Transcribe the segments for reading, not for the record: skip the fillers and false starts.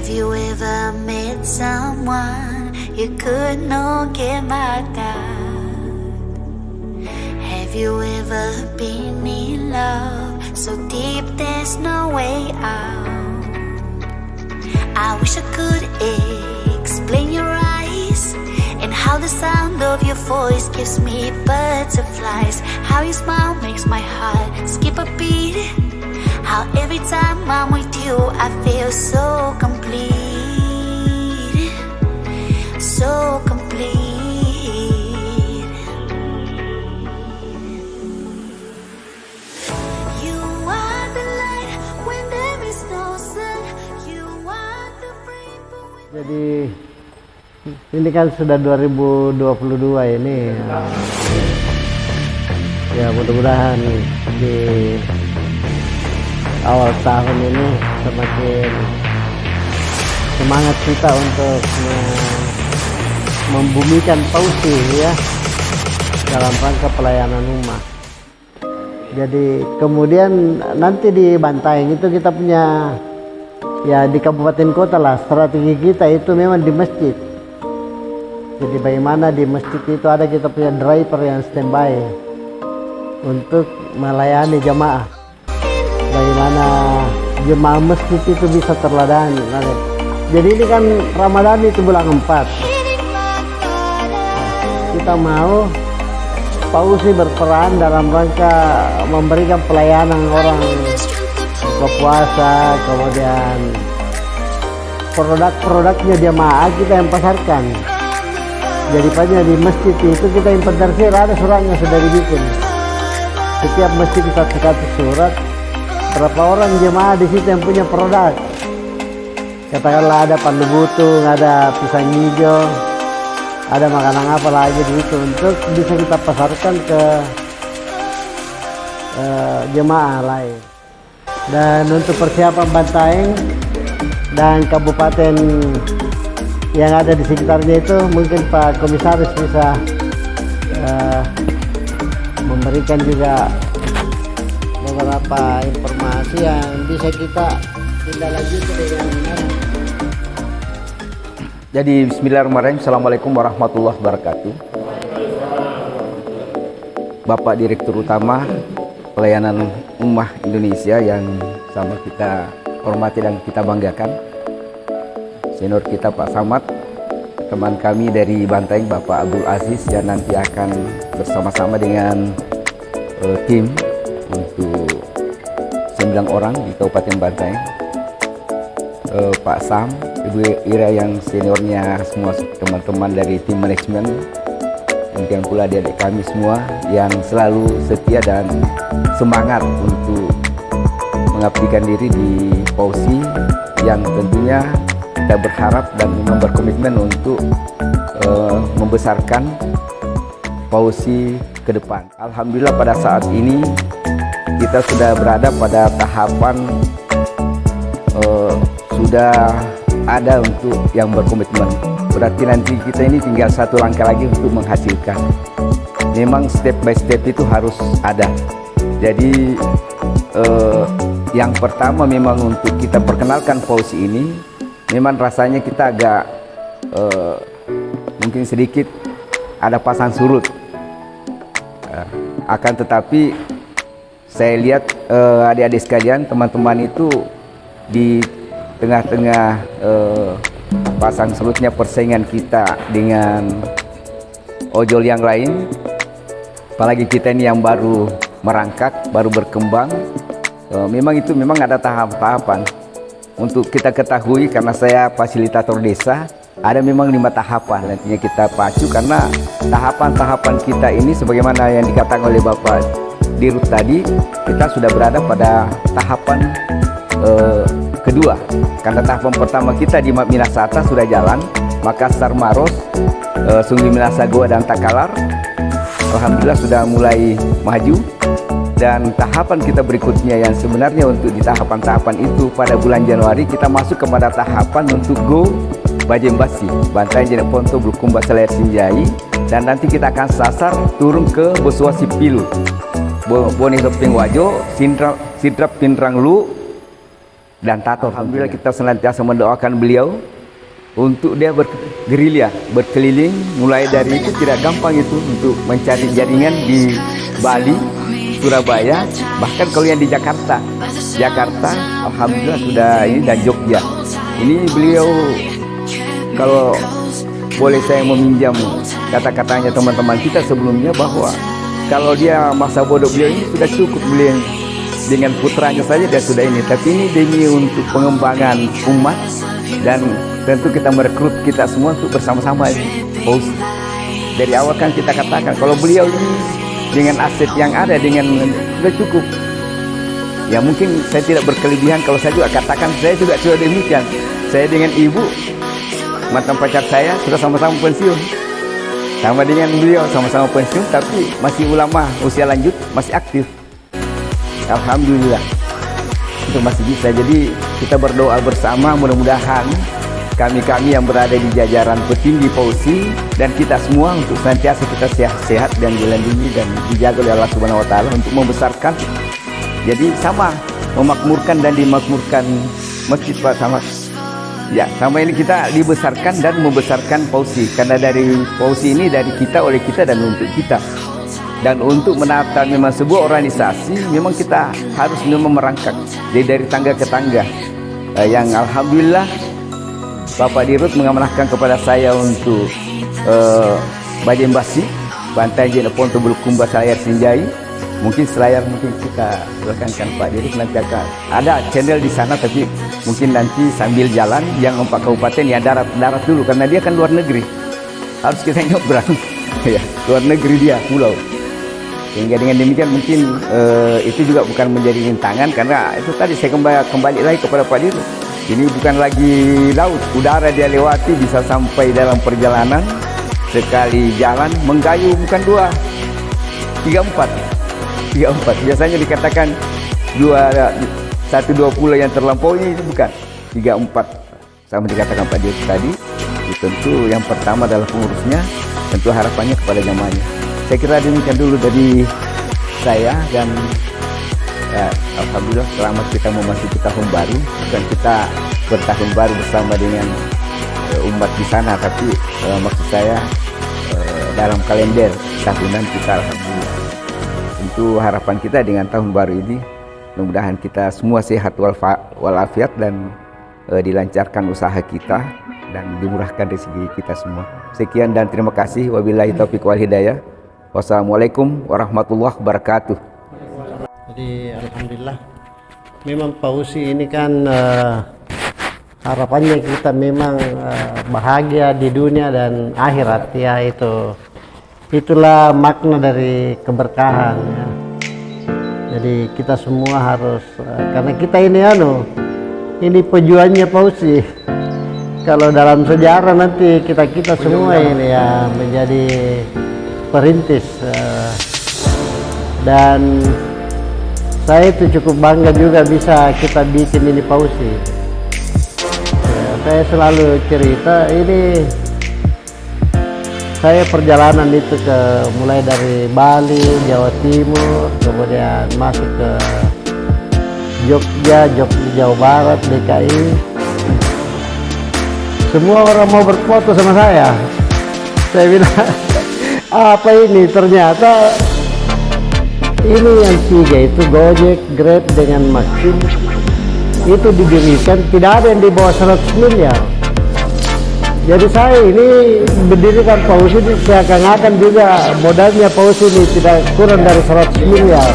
Have you ever met someone you could not get back at? Have you ever been in love so deep there's no way out? I wish I could explain your eyes and how the sound of your voice gives me butterflies. How your smile makes my heart skip a beat. How every time I'm with you I feel so complete. So complete. You are the light when there is no sun. You are the rainbow when... Jadi ini kan sudah 2022 ini ya, mudah-mudahan di awal tahun ini semakin semangat kita untuk membumikan Pausi ya dalam rangka pelayanan umat. Jadi kemudian nanti di Bantaeng itu kita punya ya, di kabupaten kota lah, strategi kita itu memang di masjid. Jadi bagaimana di masjid itu ada kita punya driver yang standby untuk melayani jamaah. Bagaimana jemaah masjid itu bisa terladani. Jadi ini kan Ramadan itu bulan 4. Kita mau Pausi berperan dalam rangka memberikan pelayanan orang buka puasa, kemudian produk-produknya jemaah kita yang pasarkan. Jadi pada di masjid itu kita inventarisir, ada suratnya sudah dibikin. Setiap masjid kita kasih surat berapa orang jemaah di situ yang punya produk. Katakanlah ada pandu butung, ada pisang hijau, ada makanan apa lagi di situ untuk bisa kita pasarkan ke jemaah lain. Dan untuk persiapan Bantaeng dan kabupaten yang ada di sekitarnya itu, mungkin Pak Komisaris bisa memberikan juga beberapa informasi yang bisa kita tindak lanjut dengan benar. Jadi bismillahirrahmanirrahim. Assalamualaikum warahmatullahi wabarakatuh. Bapak Direktur Utama Pelayanan Ummah Indonesia yang sama kita hormati dan kita banggakan, senior kita Pak Samad, teman kami dari Bantaeng Bapak Abdul Aziz, dan nanti akan bersama-sama dengan tim untuk 9 orang di Kabupaten Bantaeng, Pak Sam, Ibu Ira yang seniornya, semua teman-teman dari tim manajemen, demikian pula adik-adik kami semua yang selalu setia dan semangat untuk mengabdikan diri di Pausi, yang tentunya kita berharap dan memang berkomitmen untuk membesarkan Pausi ke depan. Alhamdulillah pada saat ini kita sudah berada pada tahapan sudah ada untuk yang berkomitmen. Berarti nanti kita ini tinggal satu langkah lagi untuk menghasilkan. Memang step by step itu harus ada. Jadi yang pertama memang untuk kita perkenalkan Pausi ini, memang rasanya kita agak mungkin sedikit ada pasang surut. Akan tetapi saya lihat adik-adik sekalian, teman-teman itu di tengah-tengah pasang surutnya persaingan kita dengan ojol yang lain, apalagi kita ini yang baru merangkak, baru berkembang, memang ada tahap-tahapan. Untuk kita ketahui, karena saya fasilitator desa, ada memang 5 tahapan nantinya kita pacu, karena tahapan-tahapan kita ini sebagaimana yang dikatakan oleh Bapak Dirut tadi, kita sudah berada pada tahapan kedua. Karena tahapan pertama kita di Minasata sudah jalan, Makassar, Maros, Sungguh Minasa, Goa, dan Takalar alhamdulillah sudah mulai maju. Dan tahapan kita berikutnya yang sebenarnya untuk di tahapan-tahapan itu pada bulan Januari kita masuk kepada tahapan untuk Go Bajembasi, Bantaeng, Jeneponto, Bulukumba, Selayar, Sinjai, dan nanti kita akan sasar turun ke Bosuasi Pilu, Bone Sopeng Wajo, Sidrap Pinrang Lu, dan tato. Alhamdulillah kita senantiasa mendoakan beliau untuk dia bergerilya, berkeliling, mulai dari itu tidak gampang itu untuk mencari jaringan di Bali, Surabaya, bahkan kalau yang di Jakarta, alhamdulillah sudah ini, dan Jogja. Ini beliau, kalau boleh saya meminjam kata-katanya teman-teman kita sebelumnya, bahwa kalau dia masa bodoh beliau ini sudah cukup, beliau dengan putranya saja dia sudah ini, tapi ini demi untuk pengembangan umat, dan tentu kita merekrut kita semua untuk bersama-sama ini. Dari awal kan kita katakan kalau beliau ini dengan aset yang ada, dengan sudah cukup. Ya mungkin saya tidak berkelebihan kalau saya juga katakan, saya juga sudah demikian. Saya dengan ibu, mantan pacar saya, sudah sama-sama pensiun. Sama dengan beliau, sama-sama pensiun, tapi masih ulama, usia lanjut, masih aktif. Alhamdulillah, itu masih bisa. Jadi kita berdoa bersama, mudah-mudahan kami-kami yang berada di jajaran petinggi Fauzi dan kita semua untuk senantiasa kita sehat-sehat dan dilindungi dan dijaga oleh Allah Subhanahu wa taala untuk membesarkan. Jadi sama memakmurkan dan dimakmurkan masjid Pak, sama. Ya, sama ini kita dibesarkan dan membesarkan Fauzi, karena dari Fauzi ini dari kita, oleh kita, dan untuk kita. Dan untuk menata memang sebuah organisasi, memang kita harus memang merangkak dari tangga ke tangga. Yang alhamdulillah Bapak Dirut mengamanahkan kepada saya untuk Bajen Basi, Bantai Jenepon Tebul Kumba Selayar Sinjai. Mungkin selayar mungkin kita silakan Pak Dirut nanti akan ada channel di sana, tapi mungkin nanti sambil jalan yang 4 kabupaten ya darat dulu, karena dia kan luar negeri, harus kita nyebrang ya, luar negeri dia, pulau. Sehingga dengan demikian mungkin itu juga bukan menjadi rintangan, karena itu tadi saya kembali lagi kepada Pak Dirut. Ini bukan lagi laut, udara dia lewati, bisa sampai dalam perjalanan sekali jalan menggayu bukan 2, 3, 4. Biasanya dikatakan 1-2 pulau yang terlampaui, itu bukan 3, 4. Sama dikatakan Pak Dirut tadi. Tentu yang pertama adalah pengurusnya, tentu harapannya kepada jamaahnya. Saya kira demikian dulu dari saya, dan ya, alhamdulillah selamat kita memasuki tahun baru, dan kita bertahun baru bersama dengan umat di sana, tapi maksud saya dalam kalender tahunan kita, alhamdulillah. Tentu harapan kita dengan tahun baru ini, mudah-mudahan kita semua sehat walafiat, dan dilancarkan usaha kita dan dimurahkan rezeki kita semua. Sekian dan terima kasih. Wabillahi taufiq wal hidayah. Wassalamualaikum warahmatullahi wabarakatuh. Jadi alhamdulillah, memang Fauzi ini kan harapannya kita memang bahagia di dunia dan akhirat, ya. Itulah makna dari keberkahan, ya. Jadi kita semua harus karena kita ini pejuannya Fauzi. Kalau dalam sejarah nanti kita semua ini ya menjadi perintis, dan saya itu cukup bangga juga bisa kita bikin ini Fauzi. Ya, saya selalu cerita ini, saya perjalanan itu mulai dari Bali, Jawa Timur, kemudian masuk ke Jogja, Jawa Barat, DKI. Semua orang mau berfoto sama saya. Saya bilang, apa ini? Ternyata ini yang 3 itu Gojek, Grab dengan Maxim itu didirikan, tidak ada yang di bawah 100 miliar. Jadi saya ini berdirikan Fauzi ini seakan-akan juga modalnya Fauzi ini tidak kurang dari 100 miliar.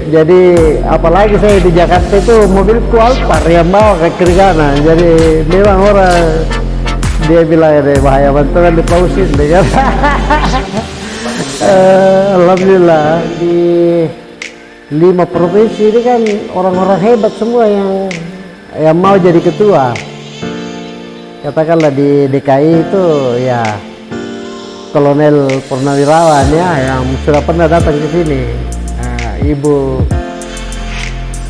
Jadi apalagi saya di Jakarta itu mobilku Alphard yang bawa ke Kirgana. Jadi memang orang dia bilang ada bahaya bantuan di Fauzi ini kan. Alhamdulillah di 5 provinsi ini kan orang-orang hebat semua yang mau jadi ketua. Katakanlah di DKI itu ya Kolonel Purnawirawan ya yang sudah pernah datang ke sini. Ibu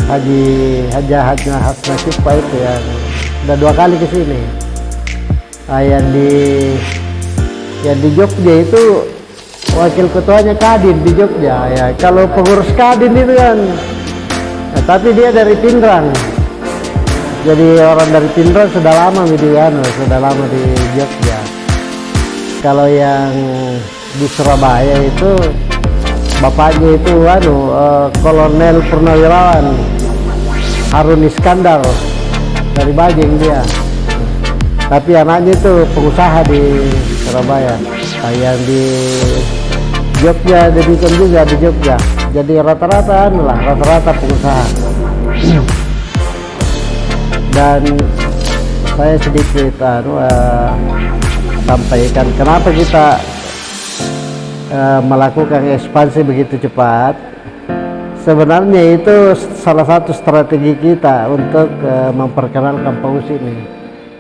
Hajah Hasna Syupa itu yang sudah 2 kali ke sini. Yang di Jogja itu wakil ketuanya Kadin di Jogja ya. Kalau pengurus Kadin itu kan, tapi dia dari Pindrang. Jadi orang dari Pindron sudah lama sudah lama di Jogja. Kalau yang di Surabaya itu bapaknya itu Kolonel Purnawirawan Harun Iskandar dari Bajeng dia. Tapi anaknya itu pengusaha di Surabaya. Yang di Jogja demikian juga di Jogja. Jadi rata-rata pengusaha. Dan saya sedikit sampaikan kenapa kita melakukan ekspansi begitu cepat. Sebenarnya itu salah satu strategi kita untuk memperkenalkan Pausi ini.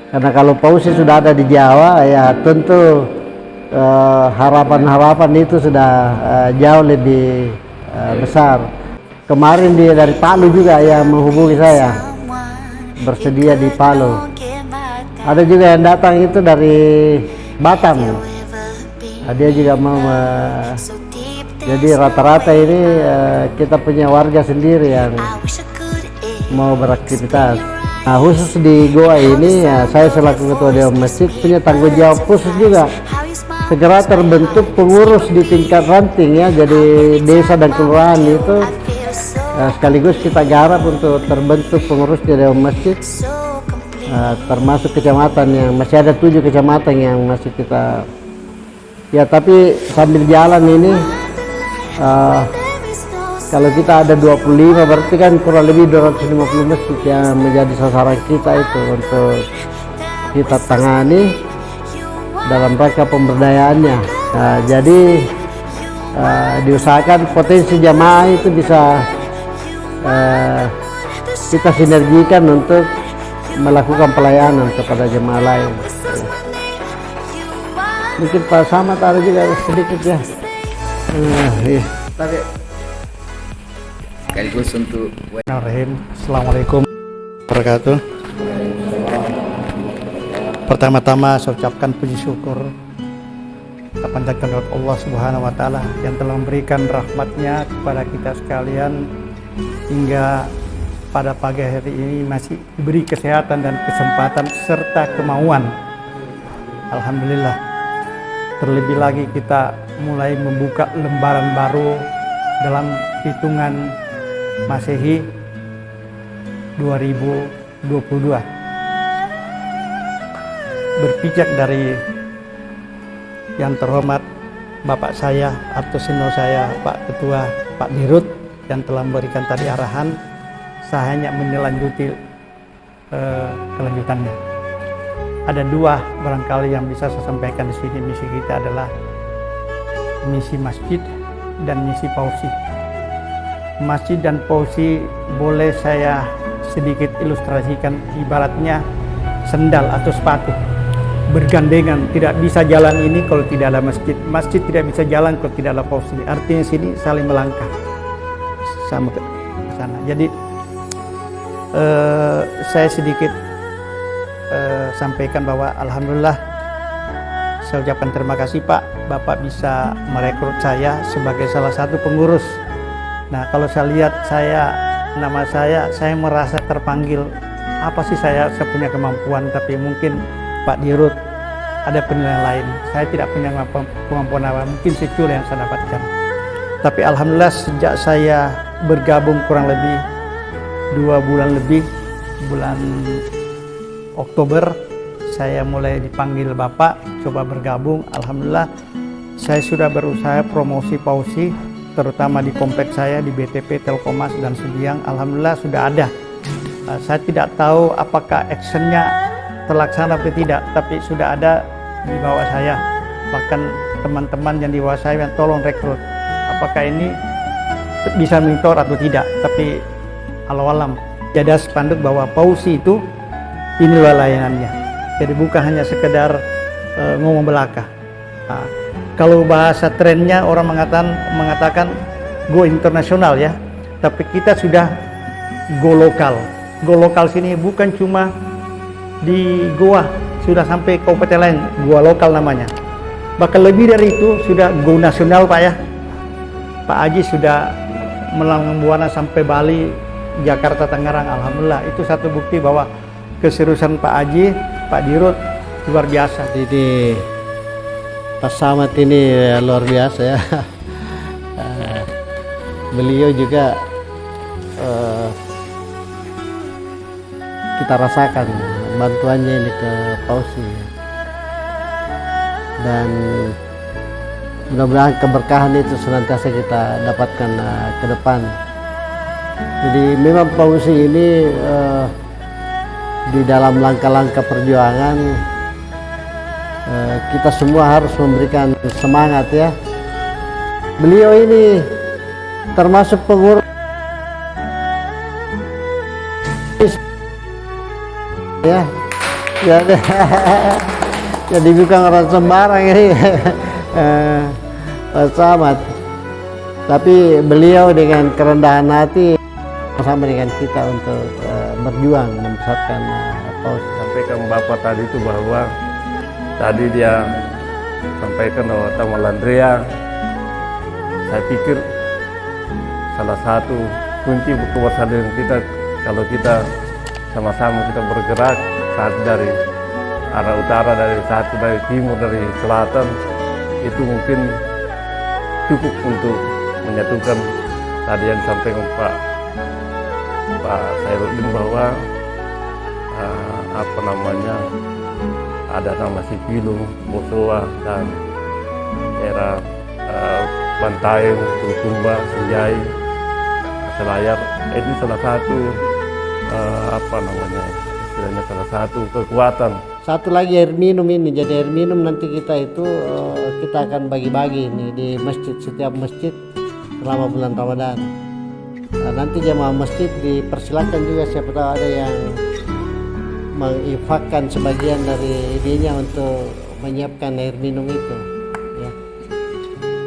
Karena kalau Pausi sudah ada di Jawa, ya tentu harapan-harapan itu sudah jauh lebih besar. Kemarin dia dari Palu juga yang menghubungi saya, bersedia di Palu. Ada juga yang datang itu dari Batam. Dia juga mau jadi rata-rata ini kita punya warga sendiri yang mau beraktivitas. Nah, khusus di Goa ini ya, saya selaku ketua dewan masjid punya tanggung jawab khusus juga. Segera terbentuk pengurus di tingkat ranting ya, jadi desa dan kelurahan itu sekaligus kita garap untuk terbentuk pengurus di dewan masjid, termasuk kecamatan yang masih ada 7 kecamatan yang masih kita ya. Tapi sambil jalan ini kalau kita ada 25 berarti kan kurang lebih 250 masjid yang menjadi sasaran kita itu untuk kita tangani dalam rangka pemberdayaannya. Jadi diusahakan potensi jamaah itu bisa kita sinergikan untuk melakukan pelayanan kepada jemaah lain. Mungkin Pak Samad ada juga sedikit ya. Iya. Tapi sekaligus untuk Assalamualaikum warahmatullahi wabarakatuh. Pertama-tama saya ucapkan puji syukur kita panjatkan kepada Allah Subhanahu wa Ta'ala yang telah memberikan rahmatnya kepada kita sekalian hingga pada pagi hari ini masih diberi kesehatan dan kesempatan serta kemauan. Alhamdulillah. Terlebih lagi kita mulai membuka lembaran baru dalam hitungan Masehi 2022. Berpijak dari yang terhormat Bapak saya atau senior saya Pak Ketua Pak Dirut yang telah memberikan tadi arahan, saya hanya menyelanjuti kelanjutannya. Ada 2 barangkali yang bisa saya sampaikan di sini. Misi kita adalah misi masjid dan misi Pausi. Masjid dan Pausi boleh saya sedikit ilustrasikan ibaratnya sendal atau sepatu bergandengan, tidak bisa jalan ini kalau tidak ada masjid, masjid tidak bisa jalan kalau tidak ada Pausi. Artinya sini saling melangkah sama ke sana. Jadi saya sedikit sampaikan bahwa alhamdulillah saya ucapkan terima kasih Pak, Bapak bisa merekrut saya sebagai salah satu pengurus. Nah, kalau saya lihat nama saya merasa terpanggil. Apa sih saya punya kemampuan, tapi mungkin Pak Dirut ada penilaian lain. Saya tidak punya kemampuan apa, mungkin secure yang saya dapatkan. Tapi alhamdulillah sejak saya bergabung kurang lebih 2 bulan lebih, bulan Oktober, saya mulai dipanggil Bapak coba bergabung. Alhamdulillah saya sudah berusaha promosi Pausi, terutama di kompleks saya di BTP, Telkomas dan Sudiang. Alhamdulillah sudah ada. Saya tidak tahu apakah actionnya terlaksana atau tidak, tapi sudah ada di bawah saya. Bahkan teman-teman yang di bawah saya yang tolong rekrut. Apakah ini bisa mentor atau tidak, tapi alam ada spanduk bahwa Pausi itu inilah layanannya. Jadi bukan hanya sekedar ngomong belaka. Nah, kalau bahasa trennya orang mengatakan go internasional ya, tapi kita sudah go lokal. Go lokal sini bukan cuma di Goa, sudah sampai kabupaten lain, Goa lokal namanya. Bahkan lebih dari itu sudah go nasional Pak ya. Pak Haji sudah melanglang buana sampai Bali, Jakarta, Tangerang. Alhamdulillah itu satu bukti bahwa keseriusan Pak Haji, Pak Dirut luar biasa. Jadi Pak Samad ini luar biasa ya. Beliau juga kita rasakan bantuannya ini ke Fauzi, dan mudah-mudahan keberkahan itu senantiasa kita dapatkan ke depan. Jadi memang Fauzi ini di dalam langkah-langkah perjuangan kita semua harus memberikan semangat ya. Beliau ini termasuk pengurus ya, jadi bukan orang sembarang ini Pak Samad, tapi beliau dengan kerendahan hati bersama dengan kita untuk berjuang membesarkan Fauzi. Sampaikan Bapak tadi itu bahwa tadi dia sampaikan bahwa Taman Landria, saya pikir salah satu kunci keberhasilan kita kalau kita sama-sama kita bergerak, satu dari arah utara, satu dari timur, dari selatan, itu mungkin cukup untuk menyatukan tadi yang disampaikan Pak Sairuddin bahwa ada nama Sipilung, Bosowa, dan daerah Bantaeng, Tulukumba, Senjai, Selayar. Ini salah satu istilahnya salah satu kekuatan. Satu lagi air minum ini, jadi air minum nanti kita itu kita akan bagi-bagi ini di masjid, setiap masjid selama bulan Ramadan. Nah, nanti jemaah masjid dipersilakan juga, siapa tahu ada yang menginfakkan sebagian dari ininya untuk menyiapkan air minum itu ya.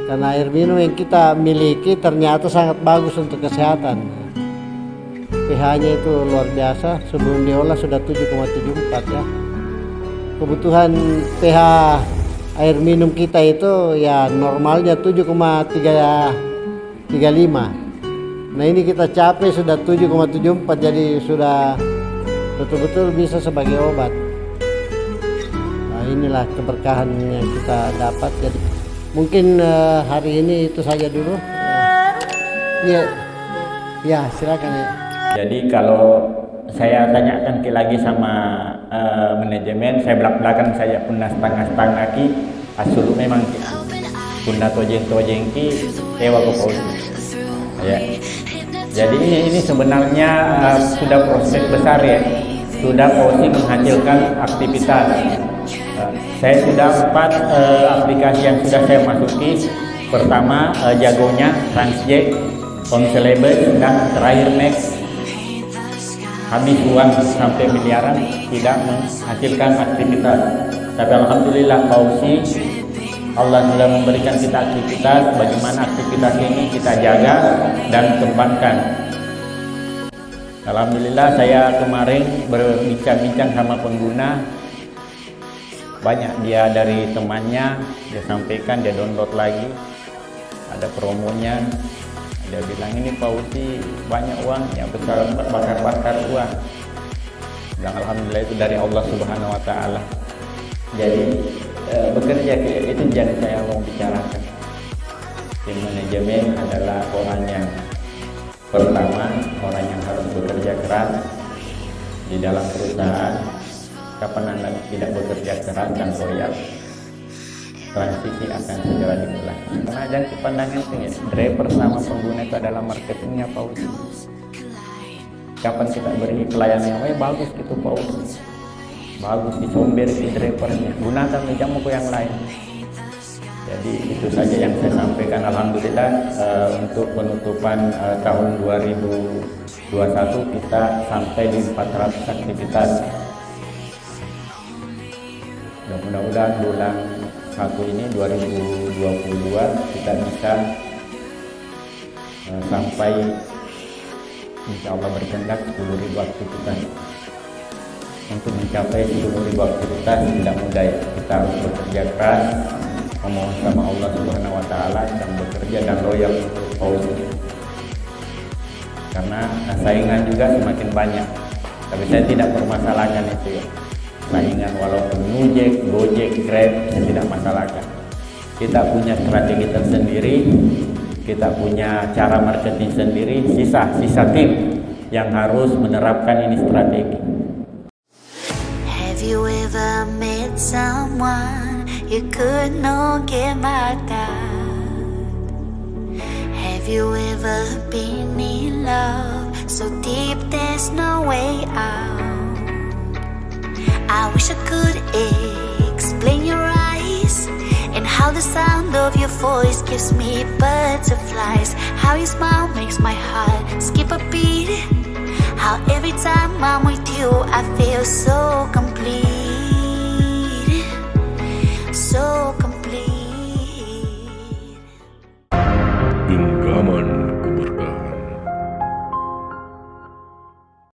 Karena air minum yang kita miliki ternyata sangat bagus untuk kesehatan. pH-nya itu luar biasa, sebelum diolah sudah 7,74 ya. Kebutuhan pH air minum kita itu ya normalnya 7,35. Nah ini kita capai sudah 7,74, jadi sudah betul-betul bisa sebagai obat. Nah inilah keberkahan yang kita dapat. Jadi mungkin hari ini itu saja dulu. Ya silakan ya. Jadi kalau saya tanyakan lagi sama manajemen, saya belak-belakan saya punna setengah-setengah ki asulu memang punna tojeng ki tewa ke Fauzi. Ya. Jadi ini sebenarnya sudah proses besar ya. Sudah Fauzi menghasilkan aktivitas. Saya sudah 4 aplikasi yang sudah saya masuki. Pertama jagonya Transjet, Onselebes, dan terakhir Next. Habis uang sampai miliaran tidak menghasilkan aktivitas. Tapi alhamdulillah Fauzi, Allah sudah memberikan kita aktivitas. Bagaimana aktivitas ini kita jaga dan kembangkan. Alhamdulillah saya kemarin berbincang-bincang sama pengguna. Banyak dia dari temannya, dia sampaikan, dia download lagi. Ada promonya. Dia bilang ini Fauzi banyak uangnya, besar bakar-bakar uang. Dan alhamdulillah itu dari Allah Subhanahu wa taala. Jadi bekerja itu jangan saya mau bicarakan. Tim manajemen adalah orang yang pertama, orang yang harus bekerja keras di dalam perusahaan. Kapan Anda tidak bekerja keras dan loyal, transisi akan segera dimulai. Karena jangan pandangan itu ya, driver sama pengguna itu adalah marketingnya Fauzi. Kapan kita beri pelayanan yang bagus gitu Fauzi, bagus disomber di drivernya, gunakan jamu ke yang lain. Jadi itu saja yang saya sampaikan. Alhamdulillah untuk penutupan tahun 2021 kita sampai di 400 aktivitas. Mudah-mudahan bulan 1 ini 2022 kita bisa sampai insya Allah berkehendak 10.000 aktivitas. Untuk mencapai 10.000 aktivitas tidak mudah ya. Kita harus bekerja keras, memohon sama Allah Subhanahu wa taala, dan bekerja dan loyal untuk Fauzi. Karena saingan juga semakin banyak. Tapi saya tidak permasalahkan itu ya. Saingan walaupun Gojek, Grab, saya tidak masalahkan. Kita punya strategi tersendiri, kita punya cara marketing sendiri, sisa tim yang harus menerapkan ini strategi. Have you ever met someone you could not get mad at? Have you ever been in love so deep there's no way out? I wish I could explain your eyes and how the sound of your voice gives me butterflies. How your smile makes my heart skip a beat. How every time I'm with you I feel so complete.